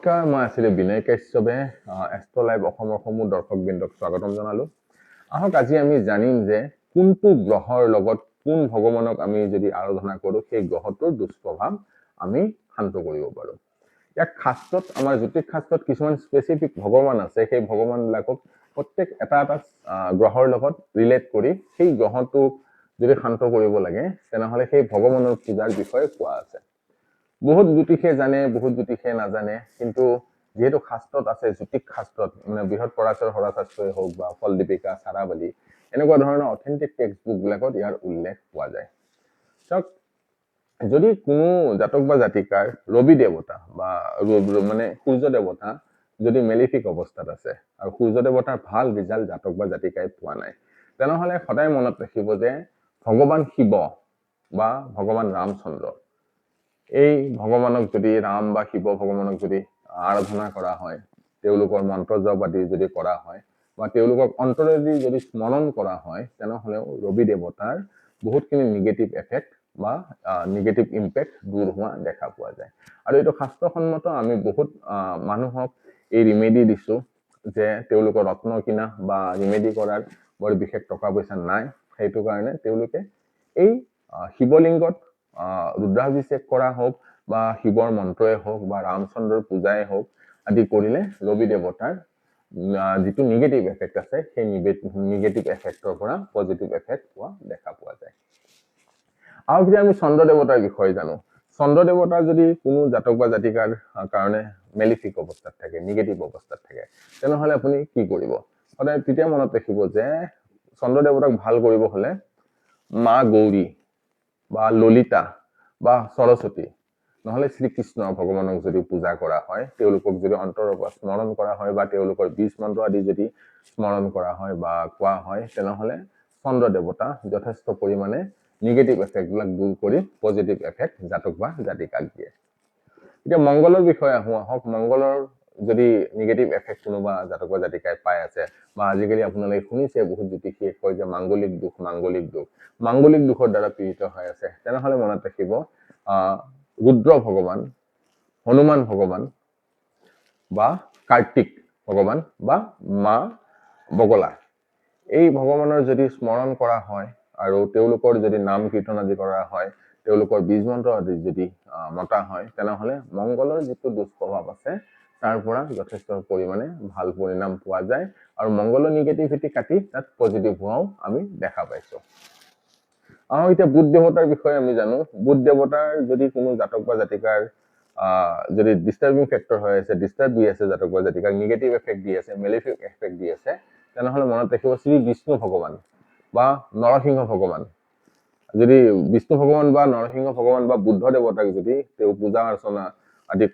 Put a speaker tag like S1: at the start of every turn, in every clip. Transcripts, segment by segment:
S1: নমস্কাৰ, মই আছিলোঁ বিনয় কাশ্যপে এষ্ট্ৰ লাইভ অসমৰ সমূহ দৰ্শকবৃন্দক স্বাগতম জনালো। আহক আজি আমি জানিম যে কোনটো গ্ৰহৰ লগত কোন ভগৱানক আমি যদি আৰাধনা কৰোঁ সেই গ্ৰহটোৰ দুষ্প্ৰভাৱ আমি শান্ত কৰিব পাৰোঁ। ইয়াক শাস্ত্ৰত আমাৰ জ্যোতিষ শাস্ত্ৰত কিছুমান স্পেচিফিক ভগৱান আছে, সেই ভগৱানবিলাকক প্ৰত্যেক এটা এটা গ্ৰহৰ লগত ৰিলেট কৰি সেই গ্ৰহটোক যদি শান্ত কৰিব লাগে তেনেহ'লে সেই ভগৱানৰ পূজাৰ বিষয়ে কোৱা আছে। বহুত জ্যোতিষে জানে, বহুত জ্যোতিষে নাজানে, কিন্তু যেহেতু শাস্ত্ৰত আছে, জ্যোতিষ শাস্ত্ৰত মানে বৃহৎ পৰাশৰ হৰশাস্ত্ৰই হওক বা ফলদীপিকা, চাৰাৱলী এনেকুৱা ধৰণৰ অথেণ্টিক টেক্সট বুকবিলাকত ইয়াৰ উল্লেখ পোৱা যায়। চাওক, যদি কোনো জাতক বা জাতিকাৰ ৰবি দেৱতা বা মানে সূৰ্য দেৱতা যদি মেলিফিক অৱস্থাত আছে আৰু সূৰ্য দেৱতাৰ ভাল ৰিজাল্ট জাতক বা জাতিকাই পোৱা নাই, তেনেহ'লে সদায় মনত ৰাখিব যে ভগৱান শিৱ বা ভগৱান ৰামচন্দ্ৰ এই ভগৱানক যদি ৰাম বা শিৱ ভগৱানক যদি আৰাধনা কৰা হয়, তেওঁলোকৰ মন্ত্ৰ জপ আদি যদি কৰা হয় বা তেওঁলোকক অন্তৰেদি যদি স্মৰণ কৰা হয়, তেনেহ'লেও ৰবি দেৱতাৰ বহুতখিনি নিগেটিভ এফেক্ট বা নিগেটিভ ইম্পেক্ট দূৰ হোৱা দেখা পোৱা যায়। আৰু এইটো শাস্ত্ৰসন্মত। আমি বহুত মানুহক এই ৰিমেডি দিছোঁ যে তেওঁলোকৰ ৰত্ন কিনা বা ৰিমেডি কৰাৰ বৰ বিশেষ টকা পইচা নাই, সেইটো কাৰণে তেওঁলোকে এই শিৱলিংগত ৰুদ্ৰাভিষেক কৰা হওক বা শিৱৰ মন্ত্ৰই হওক বা ৰামচন্দ্ৰৰ পূজাই হওক আদি কৰিলে ৰবি দেৱতাৰ যিটো নিগেটিভ এফেক্ট আছে সেই নিগেটিভ এফেক্টৰ পৰা পজিটিভ এফেক্ট হোৱা দেখা পোৱা যায়। আৰু যদি আমি চন্দ্ৰ দেৱতাৰ বিষয়ে জানো, চন্দ্ৰ দেৱতা যদি কোনো জাতক বা জাতিকাৰ কাৰণে মেলিফিক অৱস্থাত থাকে, নিগেটিভ অৱস্থাত থাকে, তেনেহ'লে আপুনি কি কৰিব? সদায় তেতিয়া মনত ৰাখিব যে চন্দ্ৰ দেৱতাক ভাল কৰিব হ'লে মা গৌৰী বা ললিতা বা সৰস্বতী নহ'লে শ্ৰীকৃষ্ণ ভগৱানক যদি পূজা কৰা হয়, তেওঁলোকক যদি অন্তৰৰ পৰা স্মৰণ কৰা হয় বা তেওঁলোকৰ বীজ মন্ত্ৰ আদি যদি স্মৰণ কৰা হয় বা কোৱা হয়, তেনেহ'লে চন্দ্ৰ দেৱতা যথেষ্ট পৰিমাণে নিগেটিভ এফেক্টবিলাক দূৰ কৰি পজিটিভ এফেক্ট জাতক বা জাতিকাক দিয়ে। এতিয়া মংগলৰ বিষয়ে আহক। মংগলৰ যদি নিগেটিভ এফেক্ট কোনোবা জাতক বা জাতিকাই পাই আছে বা আজিকালি আপোনালোকে শুনিছে বহুত জ্যোতিষীয়ে কয় যে মাংগলিক দুখ মাংগলিক দুখৰ দ্বাৰা পীড়িত হৈ আছে, তেনেহ'লে মনত ৰাখিব ৰুদ্ৰ ভগৱান, হনুমান ভগৱান বা কাৰ্তিক ভগৱান বা মা বগলা এই ভগৱানৰ যদি স্মৰণ কৰা হয় আৰু তেওঁলোকৰ যদি নাম কীৰ্তন আদি কৰা হয়, তেওঁলোকৰ বীজ মন্ত্ৰ আদি যদি মতা হয়, তেনেহ'লে মংগলৰ যিটো দুষ্প্ৰভাৱ আছে তাৰ পৰা যথেষ্ট পৰিমাণে ভাল পৰিণাম পোৱা যায় আৰু মংগলৰ নিগেটিভিটি কাটি তাত পজিটিভ হোৱাও আমি দেখা পাইছোঁ। এতিয়া বুধ দেৱতাৰ বিষয়ে আমি জানো। বুধ দেৱতাৰ যদি কোনো জাতক বা জাতিকাৰ যদি ডিষ্টাৰ্বিং ফেক্টৰ হৈ আছে, ডিষ্টাৰ্ব দি আছে জাতক বা জাতিকাক, নিগেটিভ এফেক্ট দি আছে, মেলিফিক এফেক্ট দি আছে, তেনেহ'লে মনত ৰাখিব শ্ৰী বিষ্ণু ভগৱান বা নৰসিংহ ভগৱান। যদি বিষ্ণু ভগৱান বা নৰসিংহ ভগৱান বা বুদ্ধ দেৱতাক যদি তেওঁ পূজা অৰ্চনা আদি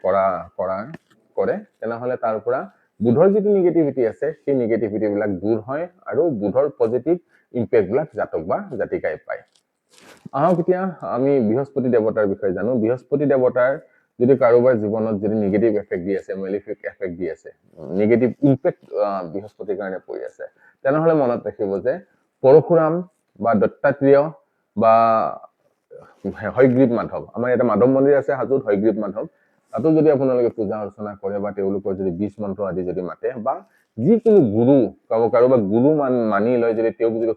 S1: কৰে, তেনেহ'লে তাৰ পৰা বুধৰ যিটো নিগেটিভিটি আছে সেই নিগেটিভিটিবিলাক দূৰ হয় আৰু বুধৰ পজিটিভ ইম্পেক্টবিলাক জাতক বা জাতিকাই পায়। আহক এতিয়া আমি বৃহস্পতি দেৱতাৰ বিষয়ে জানো। বৃহস্পতি দেৱতাৰ যদি কাৰোবাৰ জীৱনত যদি নিগেটিভ এফেক্ট দি আছে, মেলিফিক এফেক্ট দি আছে, নিগেটিভ ইম্পেক্ট বৃহস্পতিৰ কাৰণে পৰি আছে, তেনেহ'লে মনত ৰাখিব যে পৰশুৰাম বা দত্তাত্ৰেয় বা হয়গ্ৰীৱ মাধৱ, আমাৰ ইয়াতে মাধৱ মন্দিৰ আছে হাজোত, হয়গ্ৰীৱ মাধৱ, তাতো যদি আপোনালোকে পূজা অৰ্চনা কৰে বা তেওঁলোকৰ যদি বীজ মন্ত্ৰ আদি যদি মাতে বা যিকোনো গুৰু কাৰোবাক গুৰু মানি লয়, যদি তেওঁক যদি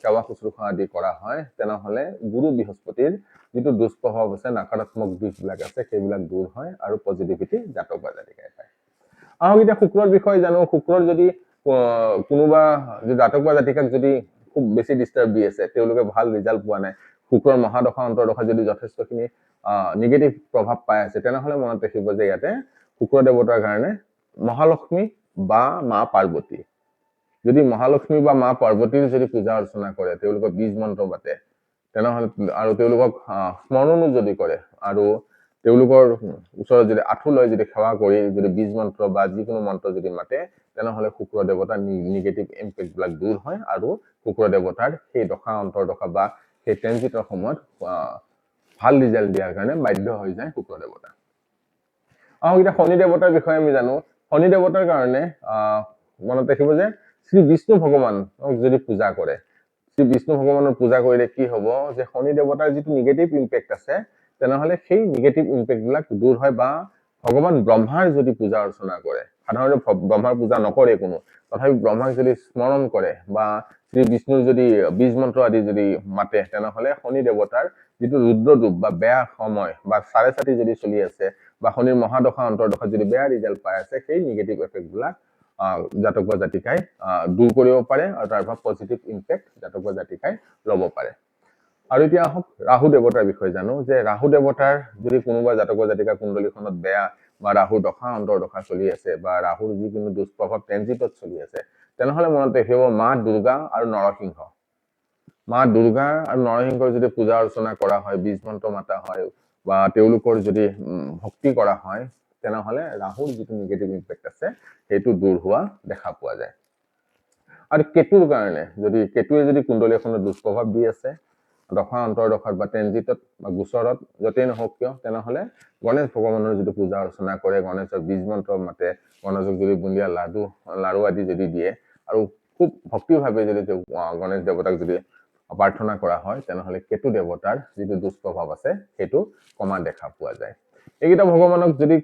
S1: সেৱা শুশ্ৰূষা আদি কৰা হয়, তেনেহ'লে গুৰু বৃহস্পতিৰ যিটো দুষ্প্ৰভাৱ আছে, নকাৰাত্মক দিশবিলাক আছে, সেইবিলাক দূৰ হয় আৰু পজিটিভিটি জাতক বা জাতিকাই পায়। আহক এতিয়া শুক্ৰৰ বিষয়ে জানো। শুক্ৰৰ যদি কোনোবা জাতক বা জাতিকাক যদি খুব বেছি ডিষ্টাৰ্ব দি আছে, তেওঁলোকে ভাল ৰিজাল্ট পোৱা নাই, শুক্ৰৰ মহাদশা অন্তৰ্দশা যদি যথেষ্টখিনি নিগেটিভ প্ৰভাৱ পাই আছে, তেনেহ'লে মনত ৰাখিব যে ইয়াতে শুক্ৰ দেৱতাৰ কাৰণে মহালক্ষ্মী বা মা পাৰ্বতী, যদি মহালক্ষ্মী বা মা পাৰ্বতীৰ যদি পূজা অৰ্চনা কৰে, তেওঁলোকৰ বীজ মন্ত্ৰ মাতে, তেনেহ'লে আৰু তেওঁলোকক স্মৰণো যদি কৰে আৰু তেওঁলোকৰ ওচৰত যদি আঁঠু লৈ যদি সেৱা কৰি যদি বীজ মন্ত্ৰ বা যিকোনো মন্ত্ৰ যদি মাতে, তেনেহ'লে শুক্ৰ দেৱতাৰ নিগেটিভ ইম্পেক্টবিলাক দূৰ হয় আৰু শুক্ৰ দেৱতাৰ সেই দশা অন্তৰ্দশা বা সেই ট্ৰেনজিটৰ সময়ত ভাল ৰিজাল্ট দিয়াৰ কাৰণে বাধ্য হৈ যায় শুক্ৰ দেৱতা। আহক এতিয়া শনি দেৱতাৰ বিষয়ে আমি জানো। শনি দেৱতাৰ কাৰণে মনত ৰাখিব যে শ্ৰী বিষ্ণু ভগৱানক যদি পূজা কৰে, শ্ৰী বিষ্ণু ভগৱানৰ পূজা কৰিলে কি হ'ব যে শনি দেৱতাৰ যিটো নিগেটিভ ইম্পেক্ট আছে, তেনেহ'লে সেই নিগেটিভ ইম্পেক্টবিলাক দূৰ হয় বা ভগৱান ব্ৰহ্মাৰ যদি পূজা অৰ্চনা কৰে, সাধাৰণতে ব্ৰহ্মাৰ পূজা নকৰে কোনো, তথাপি ব্ৰহ্মাক যদি স্মৰণ কৰে বা শ্ৰী বিষ্ণুৰ যদি বীজ মন্ত্ৰ আদি যদি মাতে, তেনেহলে শনি দেৱতাৰ যিটো ৰুদ্ৰদূপ বা বেয়া সময় বা চাৰে চাতি যদি চলি আছে বা শনিৰ মহাদশা অন্তৰ্দশাত যদি বেয়া ৰিজাল্ট পাই আছে, সেই নিগেটিভ এফেক্টবিলাক জাতক বা জাতিকাই দূৰ কৰিব পাৰে আৰু তাৰ পৰা পজিটিভ ইম্পেক্ট জাতক বা জাতিকাই ল'ব পাৰে। আৰু এতিয়া আহক ৰাহু দেৱতাৰ বিষয়ে জানো, যে ৰাহু দেৱতাৰ যদি কোনোবা জাতক বা জাতিকা কুণ্ডলীখনত বেয়া বা ৰাহু দশা অন্তৰ্দশা চলি আছে বা ৰাহুৰ যিকোনো দুষ্প্ৰভাৱ ট্ৰেনজিটত চলি আছে, তেনেহলে মনত ৰাখিব মা দুৰ্গা আৰু নৰসিংহ। মা দুৰ্গা আৰু নৰসিংহৰ যদি পূজা অৰ্চনা কৰা হয়, বীজ মন্ত্ৰ মাতা হয় বা তেওঁলোকৰ যদি ভক্তি কৰা হয়, তেনেহলে ৰাহুৰ যিটো নিগেটিভ ইম্পেক্ট আছে সেইটো দূৰ হোৱা দেখা পোৱা যায়। আৰু কেতুৰ কাৰণে যদি কেতুৱে যদি কুণ্ডলী এখনত দুষ্প্ৰভাৱ দি আছে দশা অন্তৰ্দশাত বা ট্ৰেনজিটত বা গোচৰত য'তেই নহওক কিয়, তেনেহলে গণেশ ভগৱানৰ যিটো পূজা অৰ্চনা কৰে, গণেশৰ বীজ মন্ত্ৰ মাতে, গণেশক যদি বুন্দিয়া লাড়ু আদি যদি দিয়ে আৰু খুব ভক্তিভাৱে যদি গণেশ দেৱতাক যদি প্ৰাৰ্থনা কৰা হয়, তেনেহলে কেতু দেৱতাৰ যিটো দুষ্প্ৰভাৱ আছে সেইটো কমা দেখা পোৱা যায়। এইকেইটা ভগৱানক যদি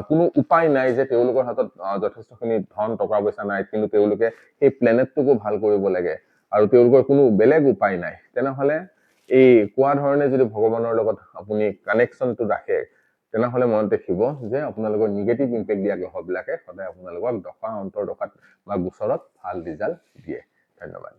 S1: কোনো উপায় নাই যে তেওঁলোকৰ হাতত যথেষ্টখিনি ধন টকা পইচা নাই, কিন্তু তেওঁলোকে সেই প্লেনেটটোকো ভাল কৰিব লাগে আৰু তেওঁলোকৰ কোনো বেলেগ উপায় নাই, তেনেহলে এই কোৱা ধৰণে যদি ভগৱানৰ লগত আপুনি কানেকশ্যনটো ৰাখে, তেনেহলে মনত ৰাখিব যে আপোনালোকৰ নিগেটিভ ইম্পেক্ট দিয়া গ্ৰহবিলাকে সদায় আপোনালোকক দশা অন্তৰ্দশাত বা গোচৰত ভাল ৰিজাল্ট দিয়ে। ধন্যবাদ।